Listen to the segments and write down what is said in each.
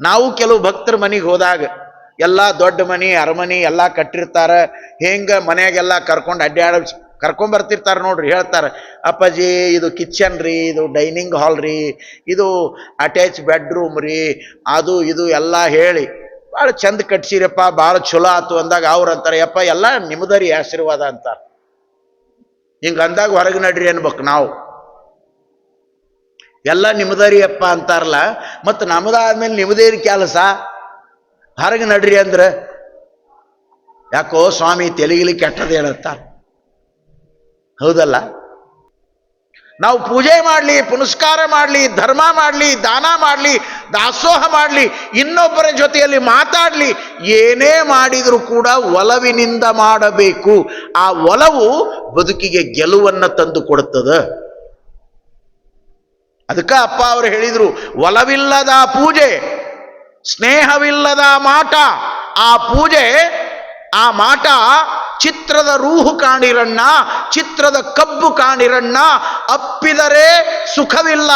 ನಾವು ಕೆಲವು ಭಕ್ತರ ಮನೆಗೆ ಹೋದಾಗ ಎಲ್ಲ ದೊಡ್ಡ ಮನಿ ಅರಮನಿ ಎಲ್ಲ ಕಟ್ಟಿರ್ತಾರ, ಹೆಂಗ ಮನೆಯಾಗೆಲ್ಲ ಕರ್ಕೊಂಡ್ ಬರ್ತಿರ್ತಾರ ನೋಡ್ರಿ. ಹೇಳ್ತಾರೆ, ಅಪ್ಪಾಜಿ ಇದು ಕಿಚನ್ ರೀ, ಇದು ಡೈನಿಂಗ್ ಹಾಲ್ ರೀ, ಇದು ಅಟ್ಯಾಚ್ ಬೆಡ್ರೂಮ್ ರೀ, ಅದು ಇದು ಎಲ್ಲ ಹೇಳಿ ಭಾಳ ಚಂದ ಕಟ್ಸಿರಪ್ಪ, ಭಾಳ ಚಲೋ ಆತು ಅಂದಾಗ ಅವ್ರು ಅಂತಾರೆ, ಯಪ್ಪ ಎಲ್ಲ ನಿಮ್ದರಿ ಆಶೀರ್ವಾದ ಅಂತಾರೆ. ಹಿಂಗ ಅಂದಾಗ ಹೊರಗೆ ನಡ್ರಿ ಅನ್ಬೇಕು ನಾವು. ಎಲ್ಲ ನಿಮ್ದರಿ ಅಪ್ಪ ಅಂತಾರಲ್ಲ, ಮತ್ತು ನಮ್ದಾದ್ಮೇಲೆ ನಿಮ್ದೇನು ಕೆಲಸ, ಹೊರಗೆ ನಡ್ರಿ ಅಂದ್ರೆ ಯಾಕೋ ಸ್ವಾಮಿ ತೆಲಿಗಿಲಿ ಕೆಟ್ಟದ್ದು ಹೇಳುತ್ತಾರೆ. ಹೌದಲ್ಲ? ನಾವು ಪೂಜೆ ಮಾಡಲಿ, ಪುನಸ್ಕಾರ ಮಾಡಲಿ, ಧರ್ಮ ಮಾಡಲಿ, ದಾನ ಮಾಡಲಿ, ದಾಸೋಹ ಮಾಡಲಿ, ಇನ್ನೊಬ್ಬರ ಜೊತೆಯಲ್ಲಿ ಮಾತಾಡಲಿ, ಏನೇ ಮಾಡಿದರೂ ಕೂಡ ಒಲವಿನಿಂದ ಮಾಡಬೇಕು. ಆ ಒಲವು ಬದುಕಿಗೆ ಗೆಲುವನ್ನು ತಂದು ಕೊಡುತ್ತದೆ. ಅದಕ್ಕೆ ಅಪ್ಪ ಅವರು ಹೇಳಿದರು, ಒಲವಿಲ್ಲದ ಪೂಜೆ, ಸ್ನೇಹವಿಲ್ಲದ ಮಾಟ, ಆ ಪೂಜೆ ಆ ಮಾಟ ಚಿತ್ರದ ರೂಹು ಕಾಣಿರಣ್ಣ, ಚಿತ್ರದ ಕಬ್ಬು ಕಾಣಿರಣ್ಣ, ಅಪ್ಪಿದರೆ ಸುಖವಿಲ್ಲ,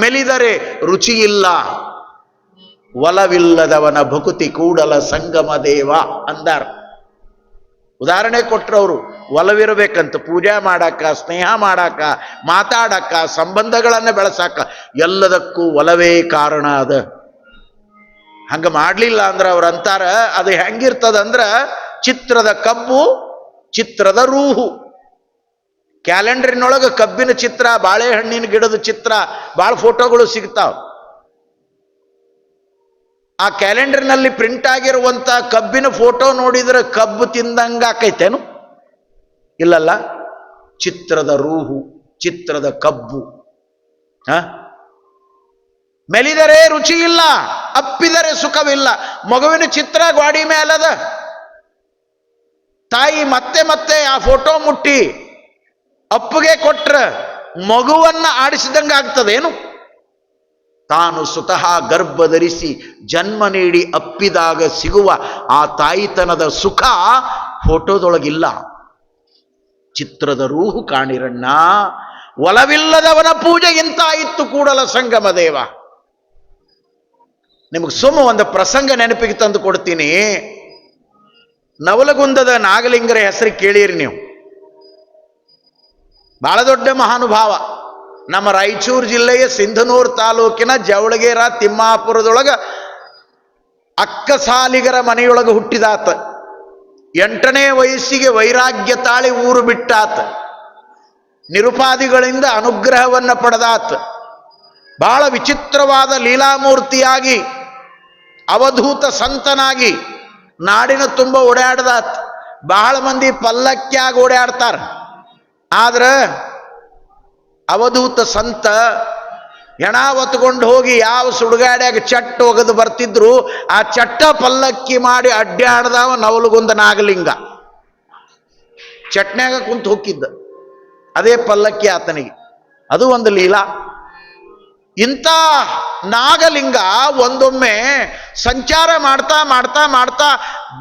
ಮೆಲಿದರೆ ರುಚಿಯಿಲ್ಲ. ಒಲವಿಲ್ಲದವನ ಭಕುತಿ ಕೂಡಲ ಸಂಗಮ ದೇವ ಅಂದಾರ. ಉದಾಹರಣೆ ಕೊಟ್ಟರವರು. ಒಲವಿರಬೇಕಂತ ಪೂಜೆ ಮಾಡಾಕ, ಸ್ನೇಹ ಮಾಡಾಕ, ಮಾತಾಡಕ, ಸಂಬಂಧಗಳನ್ನು ಬೆಳೆಸಾಕ, ಎಲ್ಲದಕ್ಕೂ ಒಲವೇ ಕಾರಣ ಅದ. ಹಂಗ ಮಾಡಲಿಲ್ಲ ಅಂದ್ರೆ ಅವ್ರು ಅಂತಾರ, ಅದು ಹೆಂಗಿರ್ತದಂದ್ರ ಚಿತ್ರದ ಕಬ್ಬು, ಚಿತ್ರದ ರೂಹು. ಕ್ಯಾಲೆಂಡರಿನೊಳಗೆ ಕಬ್ಬಿನ ಚಿತ್ರ, ಬಾಳೆಹಣ್ಣಿನ ಗಿಡದ ಚಿತ್ರ, ಭಾಳ ಫೋಟೋಗಳು ಸಿಗ್ತಾವ. ಆ ಕ್ಯಾಲೆಂಡರ್ನಲ್ಲಿ ಪ್ರಿಂಟ್ ಆಗಿರುವಂತ ಕಬ್ಬಿನ ಫೋಟೋ ನೋಡಿದ್ರೆ ಕಬ್ಬು ತಿಂದಂಗ ಆಕೈತೇನು? ಇಲ್ಲಲ್ಲ. ಚಿತ್ರದ ರೂಹು, ಚಿತ್ರದ ಕಬ್ಬು. ಮೆಲಿದರೆ ರುಚಿ ಇಲ್ಲ, ಅಪ್ಪಿದರೆ ಸುಖವಿಲ್ಲ. ಮಗುವಿನ ಚಿತ್ರ ಗಾಡಿ ಮೇಲದ, ತಾಯಿ ಮತ್ತೆ ಮತ್ತೆ ಆ ಫೋಟೋ ಮುಟ್ಟಿ ಅಪ್ಪಗೆ ಕೊಟ್ರ ಮಗುವನ್ನ ಆಡಿಸಿದಂಗ ಆಗ್ತದೇನು? ತಾನು ಸ್ವತಃ ಗರ್ಭ ಧರಿಸಿ ಜನ್ಮ ನೀಡಿ ಅಪ್ಪಿದಾಗ ಸಿಗುವ ಆ ತಾಯಿತನದ ಸುಖ ಫೋಟೋದೊಳಗಿಲ್ಲ. ಚಿತ್ರದ ರೂಹು ಕಾಣಿರಣ್ಣ, ಒಲವಿಲ್ಲದವನ ಪೂಜೆ ಇಂತಾಯಿತ್ತು ಕೂಡಲ ಸಂಗಮ ದೇವ. ನಿಮಗೆ ಸುಮ್ಮ ಒಂದು ಪ್ರಸಂಗ ನೆನಪಿಗೆ ತಂದು ಕೊಡ್ತೀನಿ. ನವಲಗುಂದದ ನಾಗಲಿಂಗರ ಹೆಸರು ಕೇಳಿರಿ ನೀವು. ಬಹಳ ದೊಡ್ಡ ಮಹಾನುಭಾವ. ನಮ್ಮ ರಾಯಚೂರು ಜಿಲ್ಲೆಯ ಸಿಂಧನೂರು ತಾಲೂಕಿನ ಜವಳಗೇರ ತಿಮ್ಮಾಪುರದೊಳಗ ಅಕ್ಕಸಾಲಿಗರ ಮನೆಯೊಳಗೆ ಹುಟ್ಟಿದಾತ. 8ನೇ ವಯಸ್ಸಿಗೆ ವೈರಾಗ್ಯ ತಾಳಿ ಊರು ಬಿಟ್ಟಾತ. ನಿರುಪಾದಿಗಳಿಂದ ಅನುಗ್ರಹವನ್ನು ಪಡೆದಾತ. ಬಹಳ ವಿಚಿತ್ರವಾದ ಲೀಲಾಮೂರ್ತಿಯಾಗಿ, ಅವಧೂತ ಸಂತನಾಗಿ ನಾಡಿನ ತುಂಬ ಓಡಾಡ್ದಾತ. ಬಹಳ ಮಂದಿ ಪಲ್ಲಕ್ಕಿಯಾಗಿ ಓಡಾಡ್ತಾರ. ಆದ್ರೆ ಅವಧೂತ ಸಂತ ಹೆಣ ಹೊತ್ಕೊಂಡು ಹೋಗಿ ಯಾವ ಸುಡುಗಾಡ್ಯಾಗ ಚಟ್ಟ ಒಗದು ಬರ್ತಿದ್ರು, ಆ ಚಟ್ಟ ಪಲ್ಲಕ್ಕಿ ಮಾಡಿ ಅಡ್ಡಾಡ್ದವ ನವಲಗುಂದ ನಾಗಲಿಂಗ. ಚಟ್ನ್ಯಾಗ ಕುಂತು ಹೋಗಿದ್ದ, ಅದೇ ಪಲ್ಲಕ್ಕಿ ಆತನಿಗೆ. ಅದು ಒಂದು ಲೀಲಾ. ಇಂಥ ನಾಗಲಿಂಗ ಒಂದೊಮ್ಮೆ ಸಂಚಾರ ಮಾಡ್ತಾ ಮಾಡ್ತಾ ಮಾಡ್ತಾ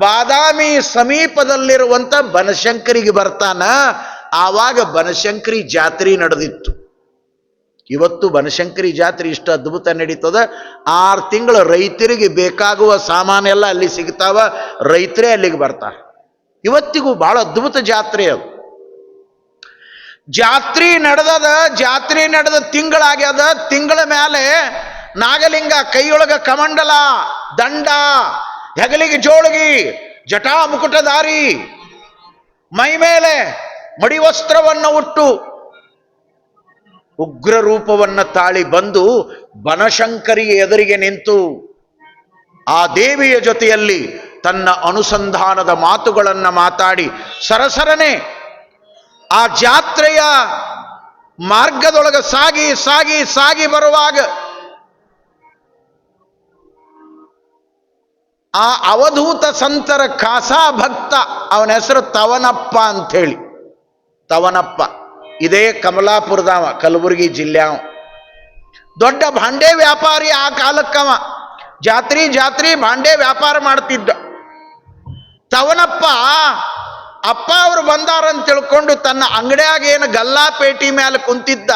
ಬಾದಾಮಿ ಸಮೀಪದಲ್ಲಿರುವಂತ ಬನಶಂಕರಿಗೆ ಬರ್ತಾನ. ಆವಾಗ ಬನಶಂಕರಿ ಜಾತ್ರೆ ನಡೆದಿತ್ತು. ಇವತ್ತು ಬನಶಂಕರಿ ಜಾತ್ರೆ ಇಷ್ಟು ಅದ್ಭುತ ನಡೀತದ. 6 ತಿಂಗಳು ರೈತರಿಗೆ ಬೇಕಾಗುವ ಸಾಮಾನೆಲ್ಲ ಅಲ್ಲಿ ಸಿಗ್ತಾವ. ರೈತರೇ ಅಲ್ಲಿಗೆ ಬರ್ತಾರೆ. ಇವತ್ತಿಗೂ ಬಹಳ ಅದ್ಭುತ ಜಾತ್ರೆ ಅದು. ಜಾತ್ರೆ ನಡೆದ ತಿಂಗಳಾಗ್ಯದ. ತಿಂಗಳ ಮೇಲೆ ನಾಗಲಿಂಗ ಕೈಯೊಳಗ ಕಮಂಡಲ, ದಂಡ, ಹೆಗಲಿಗೆ ಜೋಳಗಿ, ಜಟಾ ಮುಕುಟಧಾರಿ, ಮೈ ಮೇಲೆ ಮಡಿವಸ್ತ್ರವನ್ನು ಉಟ್ಟು ಉಗ್ರ ರೂಪವನ್ನು ತಾಳಿ ಬಂದು ಬನಶಂಕರಿಗೆ ಎದುರಿಗೆ ನಿಂತು ಆ ದೇವಿಯ ಜೊತೆಯಲ್ಲಿ ತನ್ನ ಅನುಸಂಧಾನದ ಮಾತುಗಳನ್ನು ಮಾತಾಡಿ ಸರಸರನೆ ಆ ಜಾತ್ರೆಯ ಮಾರ್ಗದೊಳಗೆ ಸಾಗಿ ಸಾಗಿ ಸಾಗಿ ಬರುವಾಗ ಆ ಅವಧೂತ ಸಂತರ ಖಾಸಾ ಭಕ್ತ, ಅವನ ಹೆಸರು ತವನಪ್ಪ ಅಂಥೇಳಿ. ತವನಪ್ಪ ಇದೇ ಕಮಲಾಪುರದವ, ಕಲಬುರಗಿ ಜಿಲ್ಲೆಯವ. ದೊಡ್ಡ ಭಾಂಡೆ ವ್ಯಾಪಾರಿ ಆ ಕಾಲಕ್ಕವ. ಜಾತ್ರೆ ಭಾಂಡೆ ವ್ಯಾಪಾರ ಮಾಡ್ತಿದ್ದ. ತವನಪ್ಪ ಅಪ್ಪ ಅವರು ಬಂದಾರಂತ ತಿಳ್ಕೊಂಡು ತನ್ನ ಅಂಗಡಿಯಾಗ ಏನು ಗಲ್ಲಾಪೇಟಿ ಮೇಲೆ ಕುಂತಿದ್ದ,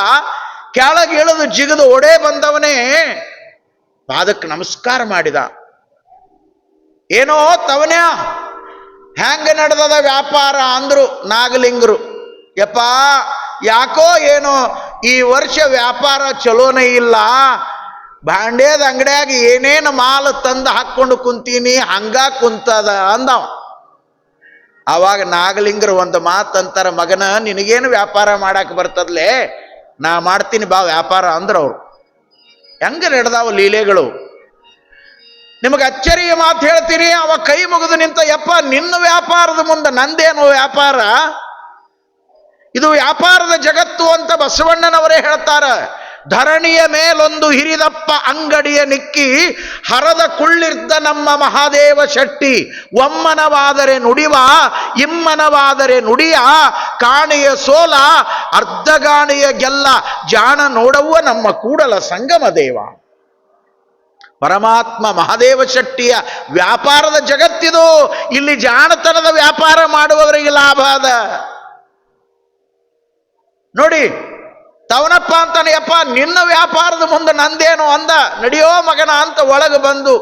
ಕೆಳಗಿಳಿದು ಜಿಗಿದು ಓಡೇ ಬಂದವನೇ ಪಾದಕ್ಕೆ ನಮಸ್ಕಾರ ಮಾಡಿದ. ಏನೋ ತವನ್ಯ ಹೆಂಗ ನಡೆದದ ವ್ಯಾಪಾರ ಅಂದ್ರು ನಾಗಲಿಂಗರು. ಯಪ್ಪ ಯಾಕೋ ಏನೋ ಈ ವರ್ಷ ವ್ಯಾಪಾರ ಚಲೋನೇ ಇಲ್ಲ, ಭಾಂಡ್ಯದ ಅಂಗಡಿಯಾಗ ಏನೇನು ಮಾಲ್ ತಂದು ಹಾಕ್ಕೊಂಡು ಕುಂತೀನಿ ಹಂಗ ಕುಂತದ ಅಂದವ. ಅವಾಗ ನಾಗಲಿಂಗರು ಒಂದು ಮಾತಂತಾರ, ಮಗನ ನಿನಗೇನು ವ್ಯಾಪಾರ ಮಾಡಕ್ ಬರ್ತದ್ಲೆ, ನಾ ಮಾಡ್ತೀನಿ ಬಾ ವ್ಯಾಪಾರ ಅಂದ್ರವ್ರು. ಹೆಂಗ ನಡೆದಾವ ಲೀಲೆಗಳು. ನಿಮಗೆ ಅಚ್ಚರಿಯ ಮಾತು ಹೇಳ್ತೀನಿ. ಅವ ಕೈ ಮುಗಿದು ನಿಂತ, ಯಪ್ಪ ನಿನ್ನ ವ್ಯಾಪಾರದ ಮುಂದೆ ನಂದೇನು ವ್ಯಾಪಾರ, ಇದು ವ್ಯಾಪಾರದ ಜಗತ್ತು ಅಂತ ಬಸವಣ್ಣನವರೇ ಹೇಳ್ತಾರ. ಧರಣಿಯ ಮೇಲೊಂದು ಹಿರಿದಪ್ಪ ಅಂಗಡಿಯ ನಿಕ್ಕಿ ಹರದ ಕುಳ್ಳಿರ್ದ ನಮ್ಮ ಮಹಾದೇವ ಶೆಟ್ಟಿ, ಒಮ್ಮನವಾದರೆ ನುಡಿವ ಇಮ್ಮನವಾದರೆ ನುಡಿಯ, ಕಾಣಿಯ ಸೋಲ ಅರ್ಧಗಾಣಿಯ ಗೆಲ್ಲ ಜಾಣ ನೋಡವ್ವ ನಮ್ಮ ಕೂಡಲ ಸಂಗಮ ದೇವ. ಪರಮಾತ್ಮ ಮಹಾದೇವ ಶೆಟ್ಟಿಯ ವ್ಯಾಪಾರದ ಜಗತ್ತಿದು. ಇಲ್ಲಿ ಜಾಣತನದ ವ್ಯಾಪಾರ ಮಾಡುವವರಿಗೆ ಲಾಭ ಅದ ನೋಡಿ. ತವನಪ್ಪ ಅಂತಾನೆ, ಯಪ್ಪ ನಿನ್ನ ವ್ಯಾಪಾರದ ಮುಂದೆ ನಂದೇನು ಅಂದ. ನಡಿಯೋ ಮಗನ ಅಂತ ಒಳಗೆ ಬಂದು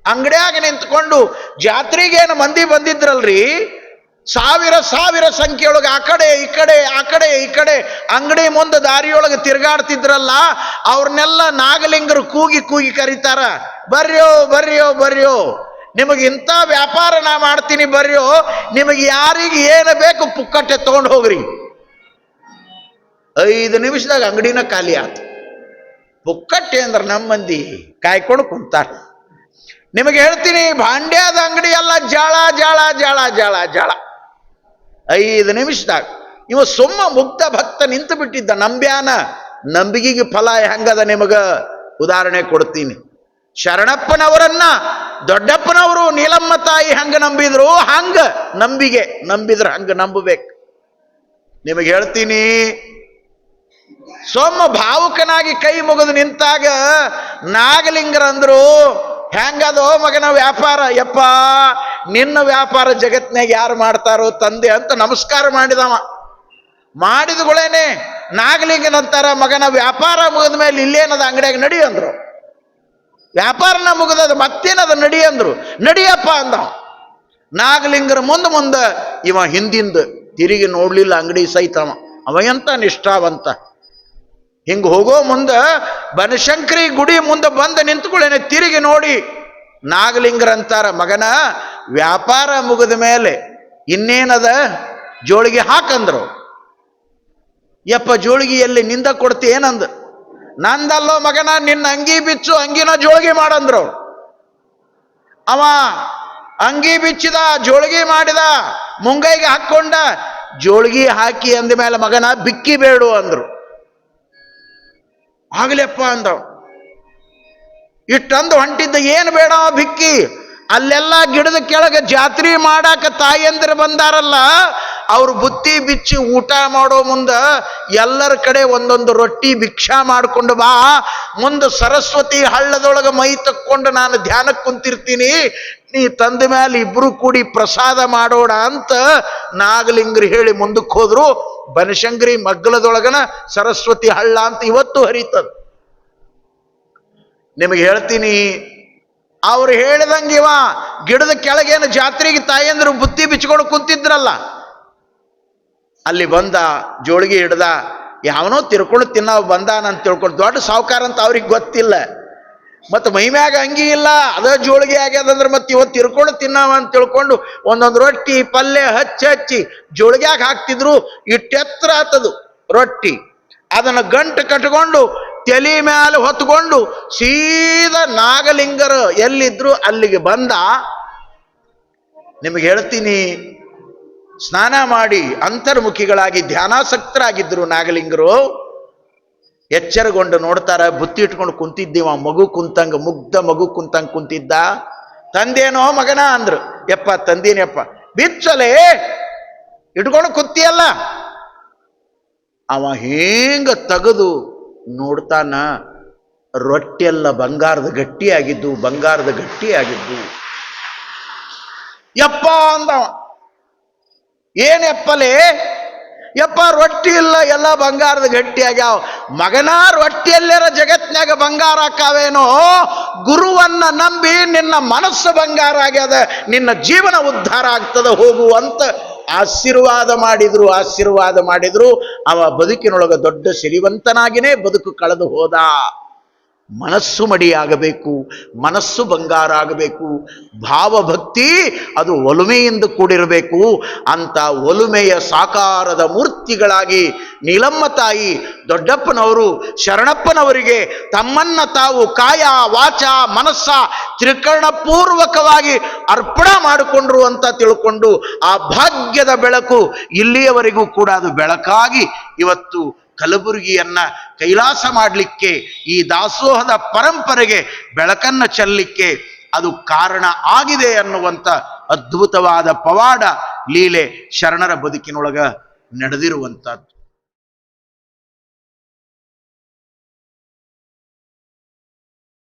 ಅಂಗಡಿಯಾಗ ನಿಂತ್ಕೊಂಡು, ಜಾತ್ರೆಗೇನು ಮಂದಿ ಬಂದಿದ್ರಲ್ರಿ, ಸಾವಿರ ಸಾವಿರ ಸಂಖ್ಯೆಯೊಳಗೆ ಆ ಕಡೆ ಈ ಕಡೆ ಆ ಕಡೆ ಈ ಕಡೆ ಅಂಗಡಿ ಮುಂದೆ ದಾರಿಯೊಳಗೆ ತಿರುಗಾಡ್ತಿದ್ರಲ್ಲ, ಅವ್ರನ್ನೆಲ್ಲ ನಾಗಲಿಂಗರು ಕೂಗಿ ಕೂಗಿ ಕರೀತಾರ, ಬರ್ರಿಯೋ ಬರ್ರಿಯೋ ಬರ್ರಿಯೋ, ನಿಮಗೆ ಇಂಥ ವ್ಯಾಪಾರ ನಾ ಮಾಡ್ತೀನಿ ಬರ್ರಿಯೋ, ನಿಮಗೆ ಯಾರಿಗೆ ಏನು ಬೇಕು ಪುಕ್ಕಟ್ಟೆ ತಗೊಂಡು ಹೋಗ್ರಿ. 5 ನಿಮಿಷದಾಗ ಅಂಗಡಿನ ಖಾಲಿ ಆತು. ಪುಕ್ಕಟ್ಟೆ ಅಂದ್ರೆ ನಮ್ಮ ಮಂದಿ ಕಾಯ್ಕೊಂಡು ಕುಂತಾರ. ನಿಮಗೆ ಹೇಳ್ತೀನಿ, ಭಾಂಡ್ಯದ ಅಂಗಡಿ ಎಲ್ಲ ಜಾಳ ಜಾಳ ಜಾಳ ಜಾಳ ಜಾಳ. 5 ನಿಮಿಷದಾಗ ಇವ ಸುಮ್ಮ ಮುಗ್ಧ ಭಕ್ತ ನಿಂತು ಬಿಟ್ಟಿದ್ದ. ನಂಬ್ಯಾನ, ನಂಬಿಗೆಗೆ ಫಲ ಹೆಂಗದ ನಿಮಗ ಉದಾಹರಣೆ ಕೊಡ್ತೀನಿ. ಶರಣಪ್ಪನವರನ್ನ ದೊಡ್ಡಪ್ಪನವರು ನೀಲಮ್ಮ ತಾಯಿ ಹಂಗ ನಂಬಿದ್ರು, ಹಂಗ ನಂಬಿಗೆ ನಂಬಿದ್ರ ಹಂಗ ನಂಬಬೇಕು. ನಿಮಗೆ ಹೇಳ್ತೀನಿ, ಸೊಮ್ಮ ಭಾವುಕನಾಗಿ ಕೈ ಮುಗಿದು ನಿಂತಾಗ ನಾಗಲಿಂಗರಂದ್ರು, ಹೆಂಗದೋ ಮಗನ ವ್ಯಾಪಾರ, ಯಪ್ಪ ನಿನ್ನ ವ್ಯಾಪಾರ ಜಗತ್ನಾಗ ಯಾರು ಮಾಡ್ತಾರೋ ತಂದೆ ಅಂತ ನಮಸ್ಕಾರ ಮಾಡಿದವ. ಮಾಡಿದಗಳೇನೆ ನಾಗಲಿಂಗನಂತಾರ, ಮಗನ ವ್ಯಾಪಾರ ಮುಗಿದ ಮೇಲೆ ಇಲ್ಲೇನದ ಅಂಗಡಿಯಾಗ ನಡಿ ಅಂದ್ರು. ವ್ಯಾಪಾರನ ಮುಗಿದದ ಮತ್ತೇನದ ನಡಿ ಅಂದ್ರು. ನಡಿಯಪ್ಪ ಅಂದ. ನಾಗಲಿಂಗರ ಮುಂದೆ ಇವ ಹಿಂದಿಂದ ತಿರುಗಿ ನೋಡ್ಲಿಲ್ಲ ಅಂಗಡಿ ಸಹಿತವ. ಅವ ಎಂತ ನಿಷ್ಠಾವಂತ. ಹಿಂಗ ಹೋಗೋ ಮುಂದೆ ಬನಶಂಕರಿ ಗುಡಿ ಮುಂದೆ ಬಂದು ನಿಂತ್ಕೊಳ್ಳೇನೆ ತಿರುಗಿ ನೋಡಿ ನಾಗಲಿಂಗರಂತಾರ, ಮಗನ ವ್ಯಾಪಾರ ಮುಗಿದ ಮೇಲೆ ಇನ್ನೇನದ ಜೋಳಿಗೆ ಹಾಕಂದ್ರು. ಯಪ್ಪ ಜೋಳಿಗೆಯಲ್ಲಿ ನಿಂದ ಕೊಡ್ತಿ ಏನಂದ. ನಂದಲ್ಲೋ ಮಗನ, ನಿನ್ನ ಅಂಗಿ ಬಿಚ್ಚು, ಅಂಗಿನ ಜೋಳಿಗೆ ಮಾಡಂದ್ರು. ಅವ ಅಂಗಿ ಬಿಚ್ಚಿದ, ಜೋಳಿಗೆ ಮಾಡಿದ, ಮುಂಗೈಗೆ ಹಾಕೊಂಡ, ಜೋಳಿಗೆ ಹಾಕಿ ಅಂದ ಮೇಲೆ ಮಗನ ಬಿಕ್ಕಿ ಬೇಡು ಅಂದ್ರು. ಆಗ್ಲಪ್ಪ ಅಂದವ. ಇಟ್ಟಂದು ಹೊಂಟಿದ್ದ, ಏನು ಬೇಡ ಬಿಕ್ಕಿ. ಅಲ್ಲೆಲ್ಲ ಗಿಡದ ಕೆಳಗೆ ಜಾತ್ರೆ ಮಾಡಾಕ ತಾಯಂದಿರು ಬಂದಾರಲ್ಲ, ಅವ್ರು ಬುತ್ತಿ ಬಿಚ್ಚಿ ಊಟ ಮಾಡೋ ಮುಂದೆ ಎಲ್ಲರ ಕಡೆ ಒಂದೊಂದು ರೊಟ್ಟಿ ಭಿಕ್ಷಾ ಮಾಡ್ಕೊಂಡು ಬಾ, ಮುಂದೆ ಸರಸ್ವತಿ ಹಳ್ಳದೊಳಗೆ ಮೈ ತಕ್ಕೊಂಡು ನಾನು ಧ್ಯಾನಕ್ಕೆ ಕುಂತಿರ್ತೀನಿ, ನೀ ತಂದ ಮೇಲೆ ಇಬ್ರು ಕೂಡಿ ಪ್ರಸಾದ ಮಾಡೋಣ ಅಂತ ನಾಗಲಿಂಗರು ಹೇಳಿ ಮುಂದಕ್ಕೆ ಹೋದ್ರು. ಬನಶಂಕರಿ ಮಗ್ಗಲದೊಳಗನ ಸರಸ್ವತಿ ಹಳ್ಳ ಅಂತ ಇವತ್ತು ಹರಿತದ. ನಿಮಗೆ ಹೇಳ್ತೀನಿ, ಅವ್ರು ಹೇಳಿದಂಗೆ ಇವ ಗಿಡದ ಕೆಳಗೇನು ಜಾತ್ರೆಗೆ ತಾಯಂದ್ರು ಬುತ್ತಿ ಬಿಚ್ಕೊಂಡು ಕುಂತಿದ್ರಲ್ಲ, ಅಲ್ಲಿ ಬಂದ, ಜೋಳಿಗೆ ಹಿಡ್ದ. ಯಾವನೋ ತಿರ್ಕೊಂಡು ತಿನ್ನೋ ಬಂದಾನ ಅಂತ ತಿಳ್ಕೊಂಡು, ದೊಡ್ಡ ಸಾವುಕಾರ ಅಂತ ಅವ್ರಿಗೆ ಗೊತ್ತಿಲ್ಲ. ಮತ್ತು ಮೈಮ್ಯಾಗ ಅಂಗಿ ಇಲ್ಲ, ಅದ ಜೋಳಿಗೆ ಆಗ್ಯದಂದ್ರೆ ಮತ್ತೆ ಇವತ್ತು ತಿರ್ಕೊಂಡು ತಿನ್ನವ ಅಂತ ತಿಳ್ಕೊಂಡು ಒಂದೊಂದು ರೊಟ್ಟಿ ಪಲ್ಯ ಹಚ್ಚಿ ಜೋಳಿಗ್ಯಾಗ ಹಾಕ್ತಿದ್ರು. ಇಟ್ಟೆತ್ರ ಆತದು ರೊಟ್ಟಿ. ಅದನ್ನು ಗಂಟು ಕಟ್ಕೊಂಡು ತಲೆ ಮೇಲೆ ಹೊತ್ಕೊಂಡು ಸೀದಾ ನಾಗಲಿಂಗರು ಎಲ್ಲಿದ್ರು ಅಲ್ಲಿಗೆ ಬಂದ. ನಿಮಗೆ ಹೇಳ್ತೀನಿ, ಸ್ನಾನ ಮಾಡಿ ಅಂತರ್ಮುಖಿಗಳಾಗಿ ಧ್ಯಾನಾಸಕ್ತರಾಗಿದ್ದರು ನಾಗಲಿಂಗರು. ಎಚ್ಚರಗೊಂಡು ನೋಡ್ತಾರ, ಬುತ್ತಿ ಇಟ್ಕೊಂಡು ಕುಂತಿದ್ದೀವ, ಮಗು ಕುಂತಂಗ, ಮುಗ್ಧ ಮಗು ಕುಂತಂಗ ಕುಂತಿದ್ದ. ತಂದೇನೋ ಮಗನ ಅಂದ್ರು. ಯಪ್ಪ ತಂದೀನಪ್ಪ. ಬಿಚ್ಚಲೆ ಇಟ್ಕೊಂಡು ಕುಂತಿಯಲ್ಲ. ಅವ ಹಿಂಗ ತೆಗೆದು ನೋಡ್ತಾನ, ರೊಟ್ಟಿಯೆಲ್ಲ ಬಂಗಾರದ ಗಟ್ಟಿಯಾಗಿದ್ದು, ಬಂಗಾರದ ಗಟ್ಟಿಯಾಗಿದ್ದು. ಯಪ್ಪ ಅಂದವ. ಏನೆಪ್ಪಲೆ ಯಪ್ಪ ರೊಟ್ಟಿ ಇಲ್ಲ, ಎಲ್ಲ ಬಂಗಾರದ ಗಟ್ಟಿ ಆಗ್ಯಾವ. ಮಗನ, ರೊಟ್ಟಿಯಲ್ಲೇರ ಜಗತ್ನ್ಯಾಗ ಬಂಗಾರ ಆಕಾವೇನೋ? ಗುರುವನ್ನ ನಂಬಿ ನಿನ್ನ ಮನಸ್ಸು ಬಂಗಾರ ಆಗ್ಯದ, ನಿನ್ನ ಜೀವನ ಉದ್ಧಾರ ಆಗ್ತದ, ಹೋಗುವಂತ ಆಶೀರ್ವಾದ ಮಾಡಿದ್ರು. ಅವ ಬದುಕಿನೊಳಗ ದೊಡ್ಡ ಸಿರಿವಂತನಾಗಿನೇ ಬದುಕು ಕಳೆದು ಹೋದ. ಮನಸ್ಸು ಮಡಿಯಾಗಬೇಕು, ಮನಸ್ಸು ಬಂಗಾರ ಆಗಬೇಕು. ಭಾವಭಕ್ತಿ ಅದು ಒಲುಮೆಯಿಂದ ಕೂಡಿರಬೇಕು. ಅಂತ ಒಲುಮೆಯ ಸಾಕಾರದ ಮೂರ್ತಿಗಳಾಗಿ ನೀಲಮ್ಮ ತಾಯಿ ದೊಡ್ಡಪ್ಪನವರು ಶರಣಪ್ಪನವರಿಗೆ ತಮ್ಮನ್ನ ತಾವು ಕಾಯ ವಾಚ ಮನಸ್ಸ ತ್ರಿಕರಣಪೂರ್ವಕವಾಗಿ ಅರ್ಪಣ ಮಾಡಿಕೊಂಡ್ರು ಅಂತ ತಿಳ್ಕೊಂಡು ಆ ಭಾಗ್ಯದ ಬೆಳಕು ಇಲ್ಲಿಯವರೆಗೂ ಕೂಡ ಅದು ಬೆಳಕಾಗಿ ಇವತ್ತು ಕಲಬುರಗಿಯನ್ನ ಕೈಲಾಸ ಮಾಡಲಿಕ್ಕೆ, ಈ ದಾಸೋಹದ ಪರಂಪರೆಗೆ ಬೆಳಕನ್ನು ಚೆಲ್ಲಲಿಕ್ಕೆ ಅದು ಕಾರಣ ಆಗಿದೆ ಅನ್ನುವಂಥ ಅದ್ಭುತವಾದ ಪವಾಡ ಲೀಲೆ ಶರಣರ ಬದುಕಿನೊಳಗ ನಡೆದಿರುವಂಥದ್ದು.